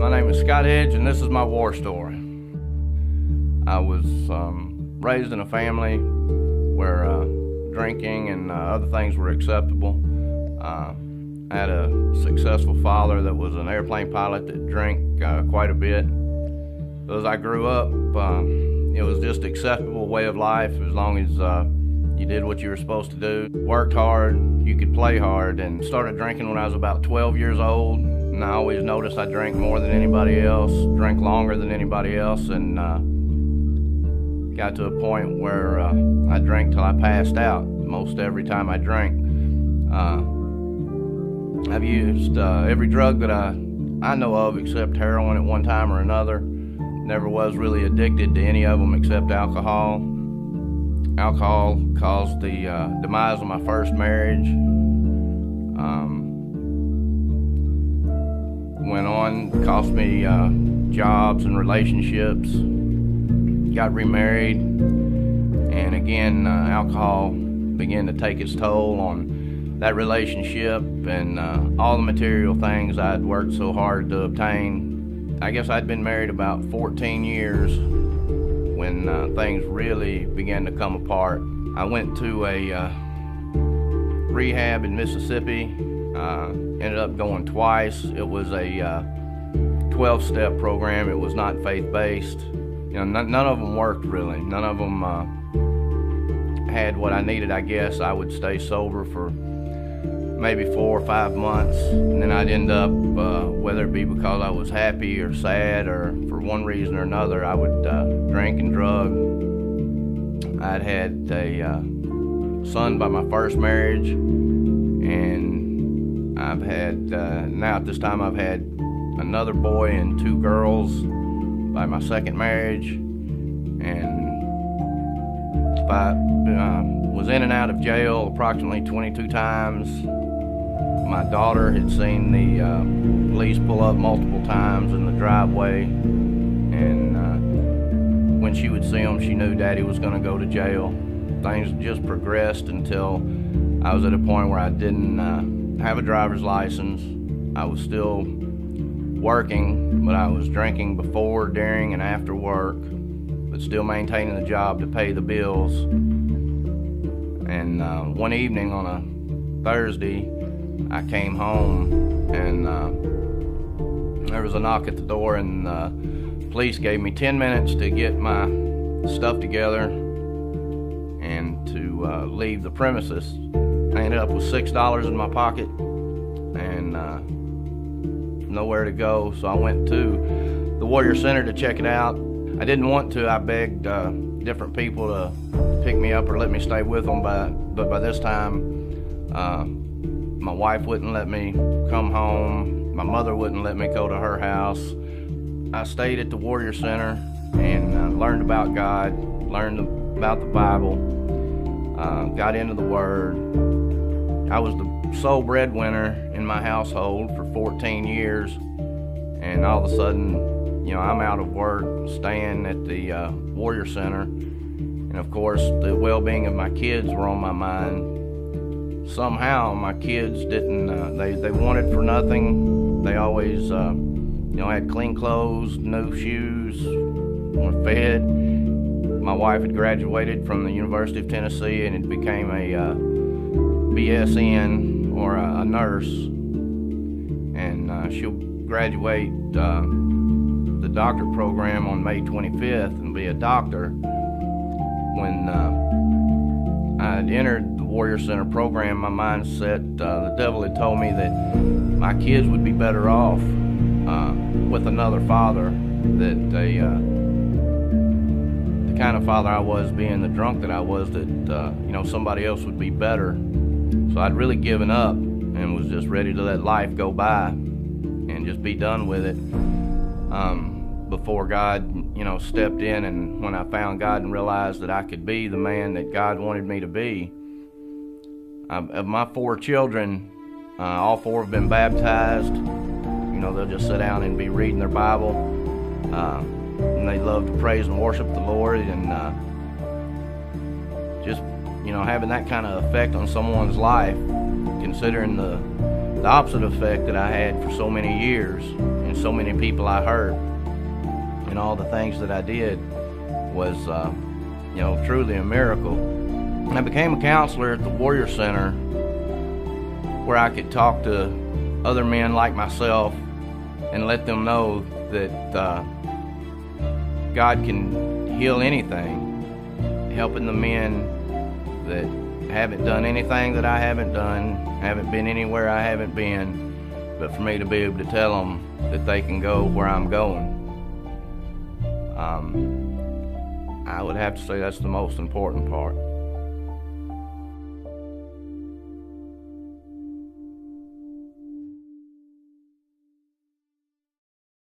My name is Hedge, and this is my war story. I was raised in a family where drinking and other things were acceptable. I had a successful father that was an airplane pilot that drank quite a bit. So as I grew up, it was just acceptable way of life as long as you did what you were supposed to do. Worked hard, you could play hard, and started drinking when I was about 12 years old. And I always noticed I drank more than anybody else, drank longer than anybody else, and got to a point where I drank till I passed out most every time I drank. I've used every drug that I know of except heroin at one time or another. Never was really addicted to any of them except alcohol. Alcohol caused the demise of my first marriage. Went on, cost me jobs and relationships. Got remarried, and again, alcohol began to take its toll on that relationship and all the material things I'd worked so hard to obtain. I guess I'd been married about 14 years when things really began to come apart. I went to a rehab in Mississippi, ended up going twice. It was a 12-step program. It was not faith-based. You know, none of them worked really. None of them had what I needed, I guess. I would stay sober for maybe 4 or 5 months, and then I'd end up, whether it be because I was happy or sad or for one reason or another, I would drink and drug. I'd had a son by my first marriage, and I've had, now at this time I've had another boy and 2 girls by my second marriage, and I was in and out of jail approximately 22 times. My daughter had seen the police pull up multiple times in the driveway, and when she would see them, she knew Daddy was going to go to jail. Things just progressed until I was at a point where I didn't have a driver's license. I was still working, but I was drinking before, during, and after work, but still maintaining the job to pay the bills. And one evening on a Thursday, I came home, and there was a knock at the door, and the police gave me 10 minutes to get my stuff together and to leave the premises. I ended up with $6 in my pocket and nowhere to go, so I went to the Warrior Center to check it out. I didn't want to. I begged different people to pick me up or let me stay with them, but by this time my wife wouldn't let me come home. My mother wouldn't let me go to her house. I stayed at the Warrior Center and learned about God, learned about the Bible, got into the Word. I was the sole breadwinner in my household for 14 years, and all of a sudden, you know, I'm out of work, staying at the Warrior Center, and of course, the well-being of my kids were on my mind. Somehow, my kids didn't, they wanted for nothing. They always, you know, had clean clothes, new shoes, were fed. My wife had graduated from the University of Tennessee and it became a BSN, or a nurse, and she'll graduate the doctorate program on May 25th and be a doctor. When I'd entered the Warrior Center program, my mindset, the devil had told me that my kids would be better off with another father, that the kind of father I was, being the drunk that I was, that you know, somebody else would be better. So I'd really given up and was just ready to let life go by and just be done with it, before God, you know, stepped in. And when I found God and realized that I could be the man that God wanted me to be. Of my 4 children, all 4 have been baptized. You know, they'll just sit down and be reading their Bible, and they love to praise and worship the Lord, and just, you know, having that kind of effect on someone's life, considering the opposite effect that I had for so many years. And and so many people I hurt, and all the things that I did was, truly a miracle. And I became a counselor at the Warrior Center, where I could talk to other men like myself and let them know that God can heal anything, helping the men that haven't done anything that I haven't done, haven't been anywhere I haven't been, but for me to be able to tell them that they can go where I'm going. I would have to say that's the most important part.